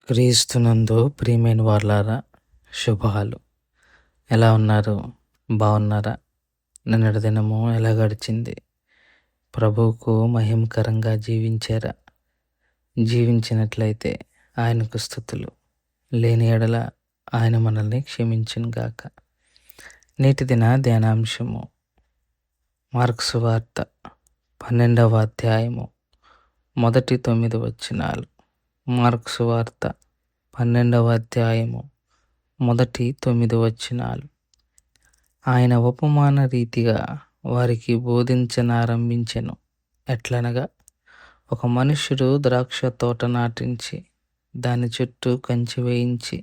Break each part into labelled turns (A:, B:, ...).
A: క్రీస్తునందు ప్రియమైన వాళ్ళారా, శుభాలు. ఎలా ఉన్నారు? బాగున్నారా? నిన్నటి దినము ఎలా గడిచింది? ప్రభువుకు మహిమకరంగా జీవించారా? జీవించినట్లయితే ఆయనకు స్తుతులు. లేని ఎడల ఆయన మనల్ని క్షమించును గాక. నేటి దిన ధ్యానాంశము మార్కు సువార్త 12వ అధ్యాయము మొదటి 9 వచనాలు. మార్కు సువార్త 12వ అధ్యాయము మొదటి 9 వచనాలు. ఆయన ఉపమాన రీతిగా వారికి బోధించనారంభించెను. ఎట్లనగా, ఒక మనుష్యుడు ద్రాక్ష తోట నాటించి దాని చుట్టూ కంచె వేయించి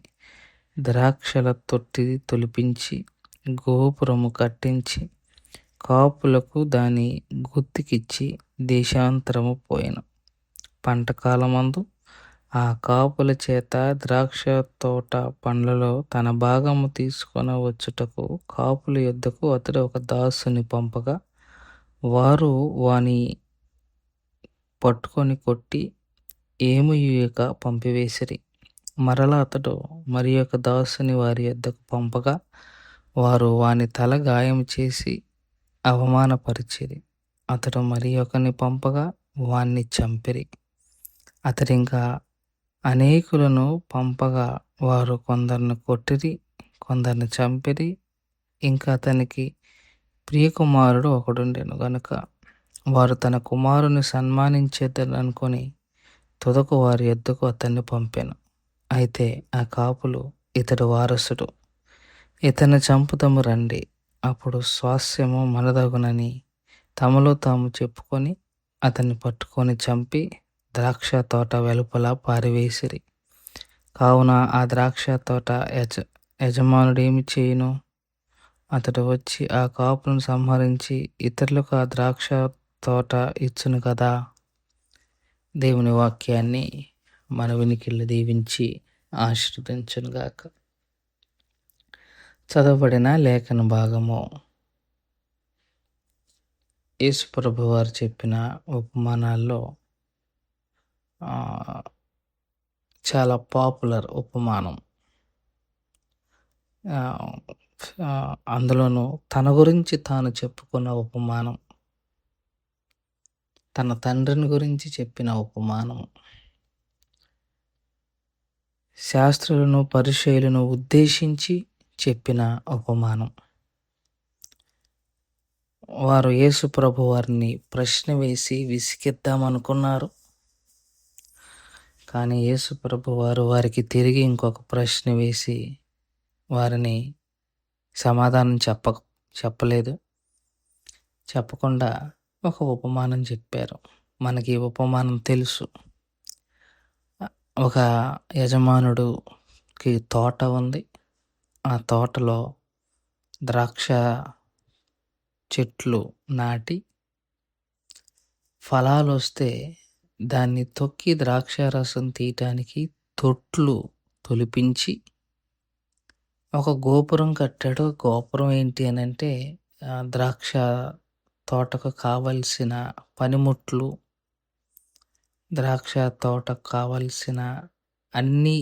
A: ద్రాక్షల తొట్టి తొలిపించి గోపురము కట్టించి కాపులకు దాని గుత్తికిచ్చి దేశాంతరము పోయెను. పంటకాలమందు ఆ కాపుల చేత ద్రాక్ష తోట పండ్లలో తన భాగము తీసుకొని వచ్చుటకు కాపుల యొద్దకు అతడు ఒక దాసుని పంపగా, వారు వాని పట్టుకొని కొట్టి ఏమీయుక పంపివేసిరి. మరలా అతడు మరి ఒక దాసుని వారి యొద్దకు పంపగా, వారు వాని తల గాయము చేసి అవమానపరిచిరి. అతడు మరి ఒకని పంపగా వాణ్ణి చంపిరి. అతడింకా అనేకులను పంపగా వారు కొందరిని కొట్టిరి, కొందరిని చంపిరి. ఇంకా అతనికి ప్రియకుమారుడు ఒకడుండెను గనుక వారు తన కుమారుని సన్మానించేదనుకొని తుదకు వారి యొద్దకు అతన్ని పంపెను. అయితే ఆ కాపులు, ఇతడు వారసుడు, ఇతన్ని చంపుదము రండి, అప్పుడు స్వాస్యము మనదగునని తమలో తాము చెప్పుకొని అతన్ని పట్టుకొని చంపి ద్రాక్ష తోట వెలుపల పారివేసిరి. కావున ఆ ద్రాక్ష తోట యజమానుడు ఏమి చేయును? అతడు వచ్చి ఆ కాపులను సంహరించి ఇతరులకు ఆ ద్రాక్ష తోట ఇచ్చును కదా. దేవుని వాక్యాన్ని మన వినికిళ్ళు దీవించి ఆశీర్వదించునుగాక. చదవబడిన లేఖన భాగము యేసు ప్రభువు వారు చెప్పిన ఉపమానాల్లో చాలా పాపులర్ ఉపమానం. అందులోనూ తన గురించి తాను చెప్పుకున్న ఉపమానం, తన తండ్రిని గురించి చెప్పిన ఉపమానం, శాస్త్రులను పరిచయులను ఉద్దేశించి చెప్పిన ఉపమానం. వారు యేసు ప్రభు వారిని ప్రశ్న వేసి విసిగిద్దామనుకున్నారు. కానీ యేసు ప్రభు వారు వారికి తిరిగి ఇంకొక ప్రశ్న వేసి వారిని సమాధానం చెప్పలేదు. చెప్పకుండా ఒక ఉపమానం చెప్పారు. మనకి ఉపమానం తెలుసు. ఒక యజమానుడికి తోట ఉంది. ఆ తోటలో ద్రాక్ష చెట్లు నాటి ఫలాలు వస్తే దాన్ని తొక్కి ద్రాక్ష రసం తీయటానికి తొట్లు తొలిపించి ఒక గోపురం కట్టాడు. గోపురం ఏంటి అని అంటే ద్రాక్ష తోటకు కావలసిన పనిముట్లు, ద్రాక్ష తోటకు కావలసిన అన్ని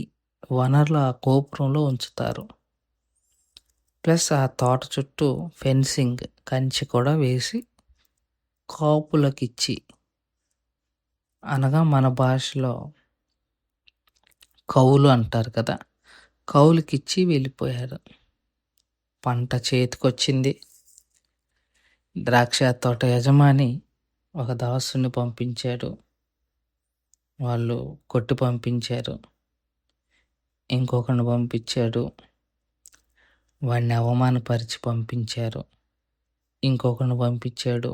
A: వనరులు ఆ గోపురంలో ఉంచుతారు. ప్లస్ ఆ తోట చుట్టూ ఫెన్సింగ్, కంచె కూడా వేసి కాపులకిచ్చి, అనగా మన భాషలో కౌలు అంటారు కదా, కౌలుకిచ్చి వెళ్ళిపోయారు. పంట చేతికొచ్చింది. ద్రాక్ష తోట యజమాని ఒక దాసుని పంపించాడు. వాళ్ళు కొట్టి పంపించారు. ఇంకొకరిని పంపించాడు. వాడిని అవమానపరిచి పంపించారు. ఇంకొకరిని పంపించాడు.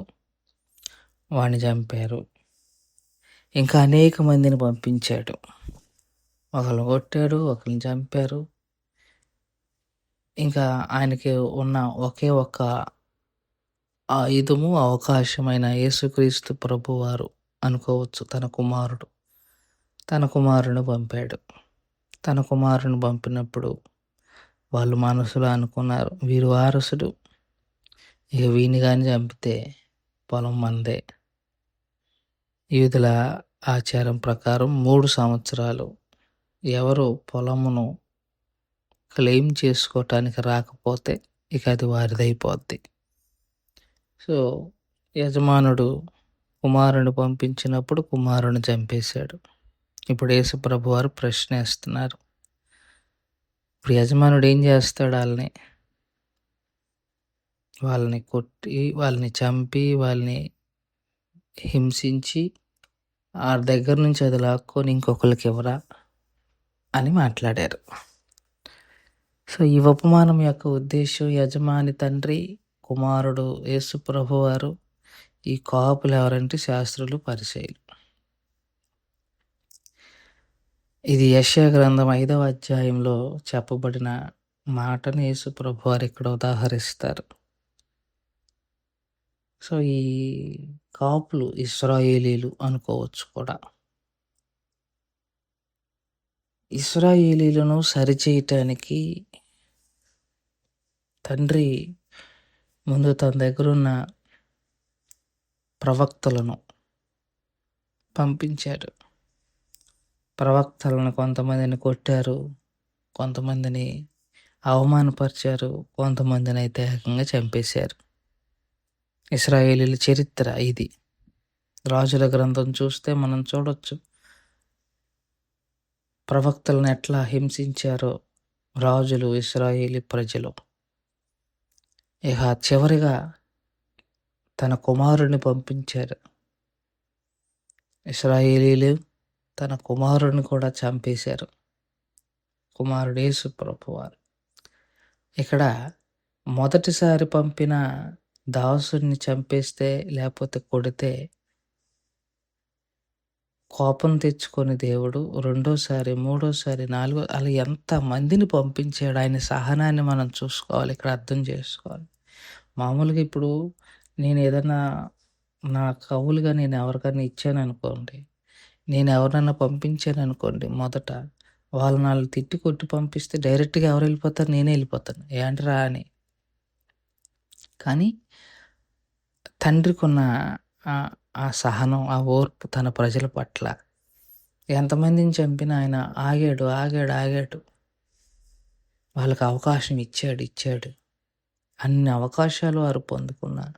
A: వాడిని చంపారు. ఇంకా అనేక మందిని పంపించాడు. ఒకరిని కొట్టాడు, ఒకరిని చంపారు. ఇంకా ఆయనకి ఉన్న ఒకే ఒక్క ఆయుధము, అవకాశమైన యేసుక్రీస్తు ప్రభువారు అనుకోవచ్చు. తన కుమారుని పంపాడు. తన కుమారుని పంపినప్పుడు వాళ్ళు మనసులో అనుకున్నారు, వీరు వారసుడు, ఇక వీని కానీ చంపితే పొలం మందే. యూదుల ఆచారం ప్రకారం 3 సంవత్సరాలు ఎవరు పొలమును క్లెయిమ్ చేసుకోవటానికి రాకపోతే ఇక అది వారిదైపోద్ది. సో యజమానుడు కుమారుని పంపించినప్పుడు కుమారుని చంపేశాడు. ఇప్పుడు యేసు ప్రభువారు ప్రశ్నేస్తున్నారు. ఇప్పుడు యజమానుడు ఏం చేస్తాడు? వాళ్ళని కొట్టి, వాళ్ళని చంపి, వాళ్ళని హింసించి ఆ దగ్గర నుంచి అది లాక్కొని ఇంకొకరికి ఇవ్వరా అని మాట్లాడారు. సో ఈ ఉపమానం యొక్క ఉద్దేశం యజమాని తండ్రి, కుమారుడు యేసు ప్రభువారు, ఈ కాపులు ఎవరంటే శాస్త్రులు, పరిసయ్యులు. ఇది యెషయా గ్రంథం 5వ అధ్యాయంలో చెప్పబడిన మాటను యేసు ప్రభువారు ఇక్కడ ఉదాహరిస్తారు. సో ఈ కాపులు ఇశ్రాయేలీలు అనుకోవచ్చు కూడా. ఇశ్రాయేలీలను సరిచేయటానికి తండ్రి ముందు తన దగ్గరున్న ప్రవక్తలను పంపించాడు. ప్రవక్తలను కొంతమందిని కొట్టారు, కొంతమందిని అవమానపరిచారు, కొంతమందిని అయితే ఏకంగా చంపేశారు. ఇశ్రాయేలీల చరిత్ర ఇది. రాజుల గ్రంథం చూస్తే మనం చూడొచ్చు ప్రవక్తలను ఎట్లా హింసించారో రాజులు, ఇశ్రాయేలీ ప్రజలు. ఇక చివరిగా తన కుమారుడిని పంపించారు. ఇశ్రాయేలీలు తన కుమారుడిని కూడా చంపేశారు. కుమారుడు యేసు ప్రభువారు. ఇక్కడ మొదటిసారి పంపిన దాసుని చంపేస్తే లేకపోతే కొడితే కోపం తెచ్చుకొని దేవుడు రెండోసారి, మూడోసారి, అలా ఎంతమందిని పంపించాడు. ఆయన సహనాన్ని మనం చూసుకోవాలి, ఇక్కడ అర్థం చేసుకోవాలి. మామూలుగా ఇప్పుడు నేను ఏదైనా నా కవులుగా నేను ఎవరికైనా ఇచ్చాననుకోండి, నేను ఎవరినైనా పంపించాననుకోండి, మొదట వాళ్ళు నాలుగు తిట్టి కొట్టి పంపిస్తే డైరెక్ట్గా ఎవరు వెళ్ళిపోతారు? నేనే వెళ్ళిపోతాను, ఏంటరా అని. కానీ తండ్రికున్న ఆ సహనం, ఆ ఓర్పు తన ప్రజల పట్ల. ఎంతమందిని చంపినా ఆయన ఆగాడు. వాళ్ళకి అవకాశం ఇచ్చాడు. అన్ని అవకాశాలు వారు పొందుకున్నారు.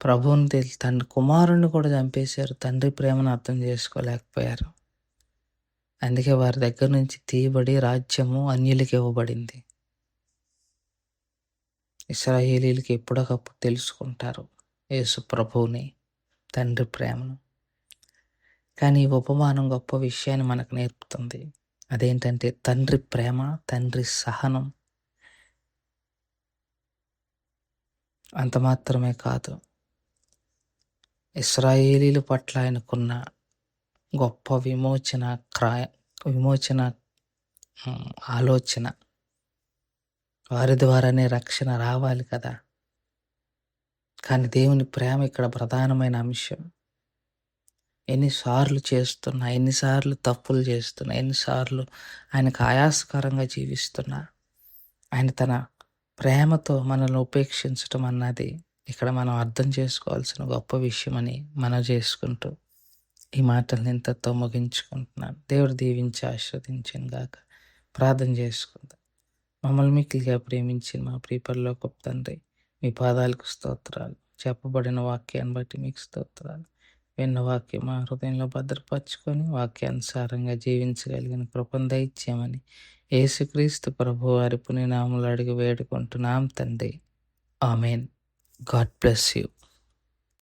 A: ప్రభువుని తండ్రి కుమారుణ్ణి కూడా చంపేశారు. తండ్రి ప్రేమను అర్థం చేసుకోలేకపోయారు. అందుకే వారి దగ్గర నుంచి తీయబడి రాజ్యము అన్యులకి ఇవ్వబడింది. ఇశ్రాయేలీలకి ఎప్పటికప్పుడు తెలుసుకుంటారు యేసు ప్రభువుని, తండ్రి ప్రేమను. కానీ ఈ ఉపమానం గొప్ప విషయాన్ని మనకు నేర్పుతుంది. అదేంటంటే తండ్రి ప్రేమ, తండ్రి సహనం. అంత మాత్రమే కాదు, ఇశ్రాయేలీల పట్ల ఆయనకున్న గొప్ప విమోచన ఆలోచన. వారి ద్వారానే రక్షణ రావాలి కదా. కానీ దేవుని ప్రేమ ఇక్కడ ప్రధానమైన అంశం. ఎన్నిసార్లు తప్పులు చేస్తున్నా, ఎన్నిసార్లు ఆయనకు ఆయాసకరంగా జీవిస్తున్నా, ఆయన తన ప్రేమతో మనల్ని ఉపేక్షించటం అన్నది ఇక్కడ మనం అర్థం చేసుకోవాల్సిన గొప్ప విషయమని మనం చేసుకుంటూ ఈ మాటల్ని ఇంతతో ముగించుకుంటున్నాను. దేవుడు దీవించి ఆశీర్వదించను గాక. ప్రార్థన చేసుకుందాం. మమ్మల్ని మిక్కిలిగా ప్రేమించిన మా ప్రియ పరలోకపు తండ్రి, మీ పాదాలకు స్తోత్రాలు. చెప్పబడిన వాక్యాన్ని బట్టి మీకు స్తోత్రాలు. విన్న వాక్యం మా హృదయంలో భద్రపరచుకొని వాక్యానుసారంగా జీవించగలిగిన కృపను దయచేయమని యేసుక్రీస్తు ప్రభువారి పుణ్యనామములో అడిగి వేడుకుంటున్నాం తండ్రి. ఆమెన్. God bless you.